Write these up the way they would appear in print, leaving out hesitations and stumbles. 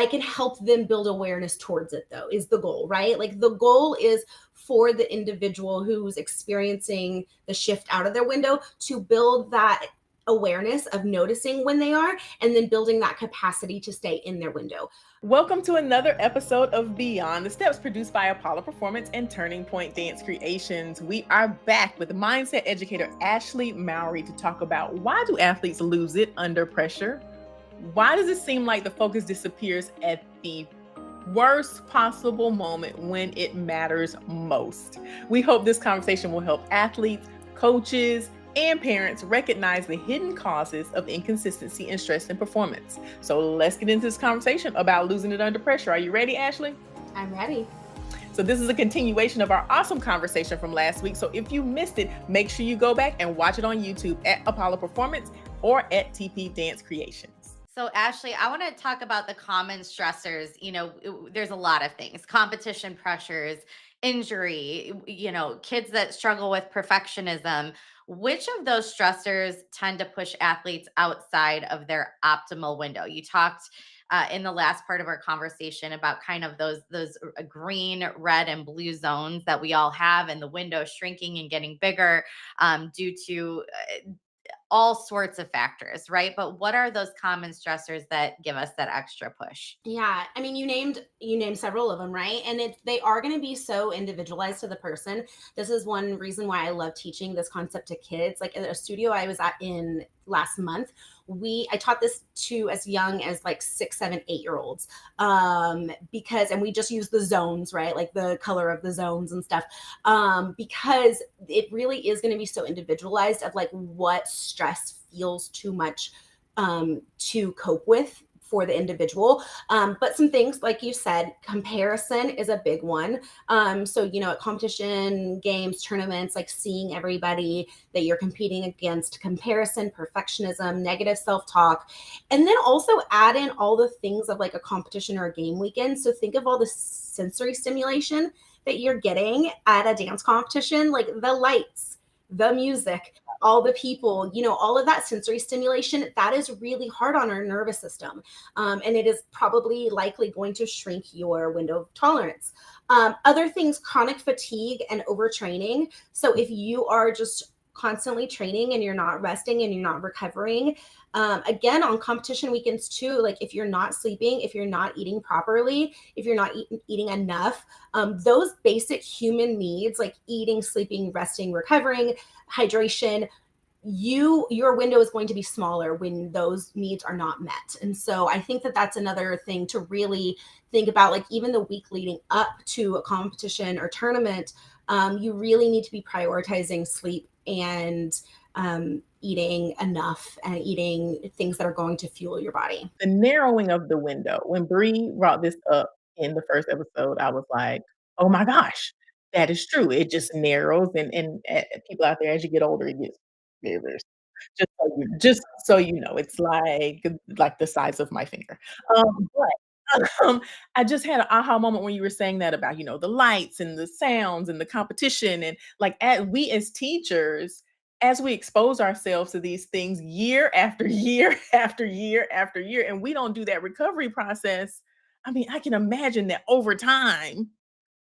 I can help them build awareness towards it, though, is the goal, right? Like the goal is for the individual who's experiencing the shift out of their window to build that awareness of noticing when they are, and then building that capacity to stay in their window. Welcome to another episode of Beyond the Steps, produced by Apollo Performance and Turning Point Dance Creations. We are back with mindset educator Ashley Mowrey to talk about why do athletes lose it under pressure? Why does it seem like the focus disappears at the worst possible moment when it matters most? We hope this conversation will help athletes, coaches, and parents recognize the hidden causes of inconsistency and stress in performance. So let's get into this conversation about losing it under pressure. Are you ready, Ashley? I'm ready. So this is a continuation of our awesome conversation from last week. So if you missed it, make sure you go back and watch it on YouTube at Apollo Performance or at TP Dance Creations. So Ashley, I want to talk about the common stressors. There's a lot of things: competition pressures, injury, kids that struggle with perfectionism. Which of those stressors tend to push athletes outside of their optimal window? You talked in the last part of our conversation about kind of those green, red, and blue zones that we all have, and the window shrinking and getting bigger due to all sorts of factors, right? But what are those common stressors that give us that extra push? Yeah, I mean, you named several of them, right? And they are going to be so individualized to the person. This is one reason why I love teaching this concept to kids. Like in a studio I was at in last month, I taught this to as young as like 6, 7, 8-year-olds, because we just use the zones, right? Like the color of the zones and stuff, because it really is going to be so individualized of like what stress feels too much to cope with for the individual. But some things, like you said, comparison is a big one. So, at competition, games, tournaments, like seeing everybody that you're competing against, comparison, perfectionism, negative self-talk, and then also add in all the things of like a competition or a game weekend. So think of all the sensory stimulation that you're getting at a dance competition, like the lights, the music, all the people, all of that sensory stimulation, that is really hard on our nervous system. And it is probably likely going to shrink your window of tolerance. Other things, chronic fatigue and overtraining. So if you are just constantly training and you're not resting and you're not recovering, again, on competition weekends too, like if you're not sleeping, if you're not eating properly, if you're not eating enough, those basic human needs like eating, sleeping, resting, recovering, hydration, your window is going to be smaller when those needs are not met. And so I think that that's another thing to really think about, like even the week leading up to a competition or tournament, you really need to be prioritizing sleep and eating enough and eating things that are going to fuel your body. The narrowing of the window. When Bree brought this up in the first episode, I was like, oh my gosh, that is true. It just narrows, and people out there, as you get older, it gets very, very just so you know, it's like the size of my finger. But I just had an aha moment when you were saying that about, the lights and the sounds and the competition, and like we as teachers, as we expose ourselves to these things year after year after year after year, and we don't do that recovery process, I mean, I can imagine that over time,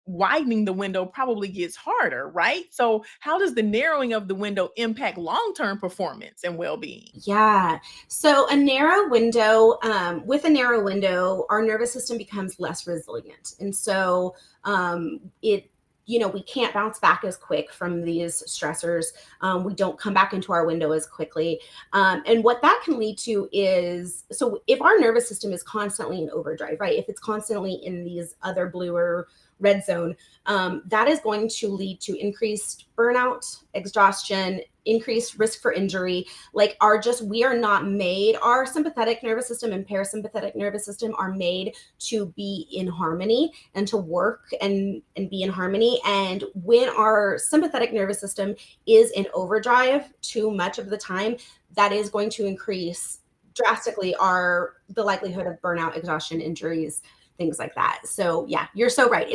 widening the window probably gets harder, right? So, how does the narrowing of the window impact long-term performance and well-being? Yeah. So a narrow window, with a narrow window, our nervous system becomes less resilient. And so we can't bounce back as quick from these stressors. We don't come back into our window as quickly. And what that can lead to is, so if our nervous system is constantly in overdrive, right? If it's constantly in these other blue or red zone, that is going to lead to increased burnout, exhaustion, increased risk for injury. We are not made, our sympathetic nervous system and parasympathetic nervous system are made to be in harmony and to work and be in harmony. And when our sympathetic nervous system is in overdrive too much of the time, that is going to increase drastically the likelihood of burnout, exhaustion, injuries, things like that. So yeah, you're so right.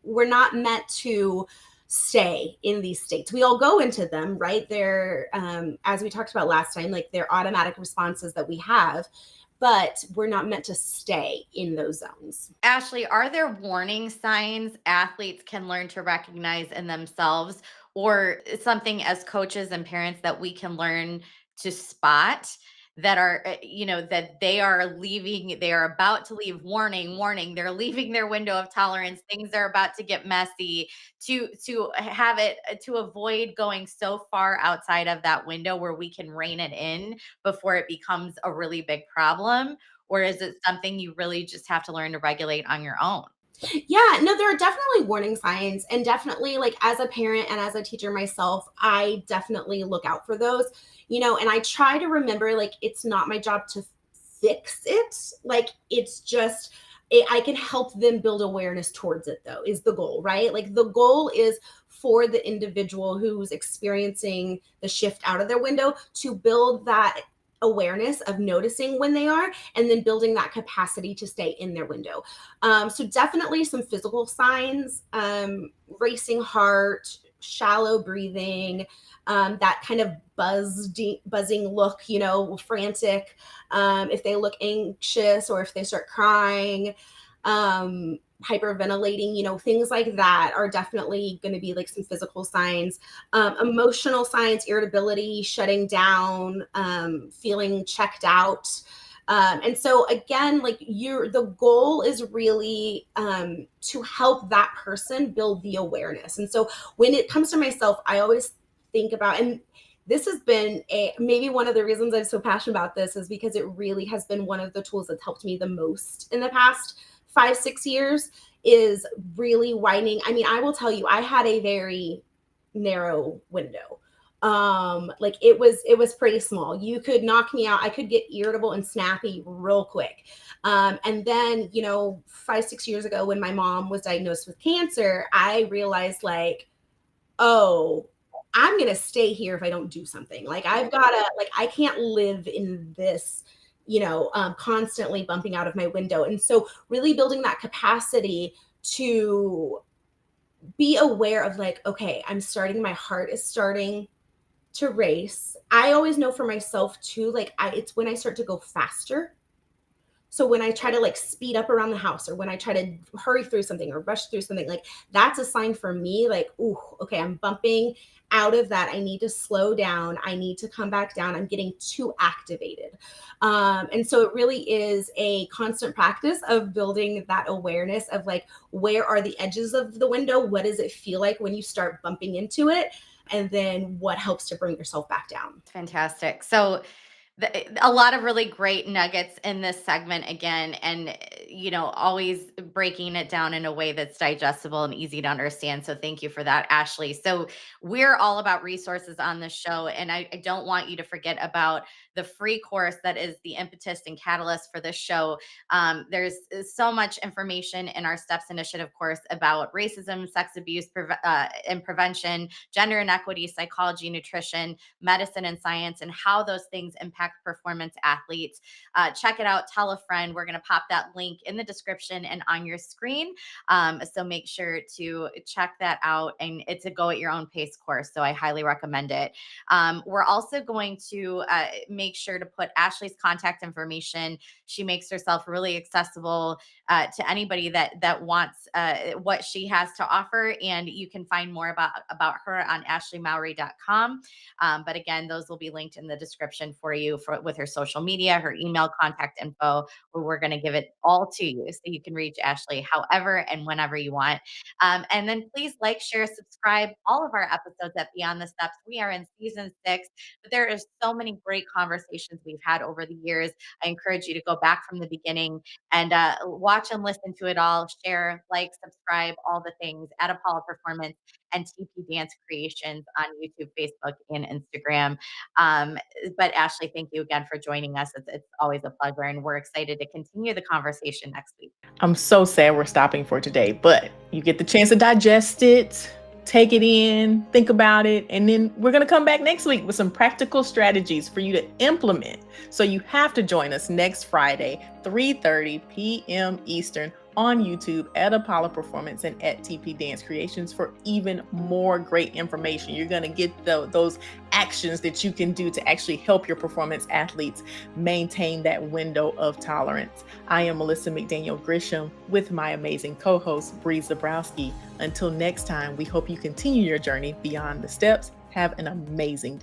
We're not meant to stay in these states. We all go into them, right? They're, as we talked about last time, like they're automatic responses that we have. but we're not meant to stay in those zones. Ashley, are there warning signs athletes can learn to recognize in themselves, or something as coaches and parents that we can learn to spot that are, that they are leaving, they are about to leave, warning, warning, they're leaving their window of tolerance, things are about to get messy, to have it, to avoid going so far outside of that window where we can rein it in before it becomes a really big problem? Or is it something you really just have to learn to regulate on your own? Yeah, no, there are definitely warning signs. And definitely, like, as a parent and as a teacher myself, I definitely look out for those, and I try to remember, like, it's not my job to fix it. Like, it's just, I can help them build awareness towards it, though, is the goal, right? Like, the goal is for the individual who's experiencing the shift out of their window to build that awareness of noticing when they are, and then building that capacity to stay in their window. So definitely some physical signs, racing heart, shallow breathing, that kind of buzzing look, frantic. If they look anxious or if they start crying, hyperventilating, things like that are definitely going to be like some physical signs. Emotional signs, irritability, shutting down, feeling checked out. And so again, like, the goal is really to help that person build the awareness. And so when it comes to myself, I always think about, and this has been maybe one of the reasons I'm so passionate about this is because it really has been one of the tools that's helped me the most in the past 5-6 years, is really widening. I mean, I will tell you, I had a very narrow window. Like, it was pretty small. You could knock me out. I could get irritable and snappy real quick. And then, 5-6 years ago, when my mom was diagnosed with cancer, I realized, like, oh, I'm gonna stay here if I don't do something. Like, I've gotta, like, I can't live in this, constantly bumping out of my window. And so really building that capacity to be aware of, like, okay, my heart is starting to race. I always know for myself too, like, it's when I start to go faster. So when I try to, like, speed up around the house, or when I try to hurry through something or rush through something, like, that's a sign for me, like, ooh, okay, I'm bumping out of that. I need to slow down. I need to come back down. I'm getting too activated. And so it really is a constant practice of building that awareness of, like, where are the edges of the window? What does it feel like when you start bumping into it? And then what helps to bring yourself back down? Fantastic. So, a lot of really great nuggets in this segment again, and always breaking it down in a way that's digestible and easy to understand. So thank you for that, Ashley. So we're all about resources on this show, and I don't want you to forget about the free course that is the impetus and catalyst for this show. There's so much information in our steps initiative course about racism, sex abuse, and prevention, gender inequity, psychology, nutrition, medicine, and science, and how those things impact performance athletes. Check it out. Tell a friend. We're going to pop that link in the description and on your screen. So make sure to check that out. And it's a go at your own pace course. So I highly recommend it. We're also going to make sure to put Ashley's contact information. She makes herself really accessible to anybody that wants what she has to offer. And you can find more about her on ashleymowrey.com. But again, those will be linked in the description for you with her social media, her email, contact info, where we're going to give it all to you so you can reach Ashley however and whenever you want. And then please like, share, subscribe all of our episodes at Beyond the Steps. We are in season 6, but there is so many great conversations we've had over the years. I encourage you to go back from the beginning and watch and listen to it all, share, like, subscribe, all the things at Apollo Performance and TP Dance Creations on YouTube, Facebook, and Instagram. But Ashley, thank you again for joining us. It's always a pleasure, and we're excited to continue the conversation next week. I'm so sad we're stopping for today, but you get the chance to digest it, take it in, think about it, and then we're going to come back next week with some practical strategies for you to implement. So you have to join us next Friday, 3:30 p.m. Eastern, on YouTube at Apollo Performance and at TP Dance Creations for even more great information. You're going to get those actions that you can do to actually help your performance athletes maintain that window of tolerance. I am Melissa McDaniel Grisham with my amazing co-host, Bree Zabrowski. Until next time, we hope you continue your journey beyond the steps. Have an amazing day.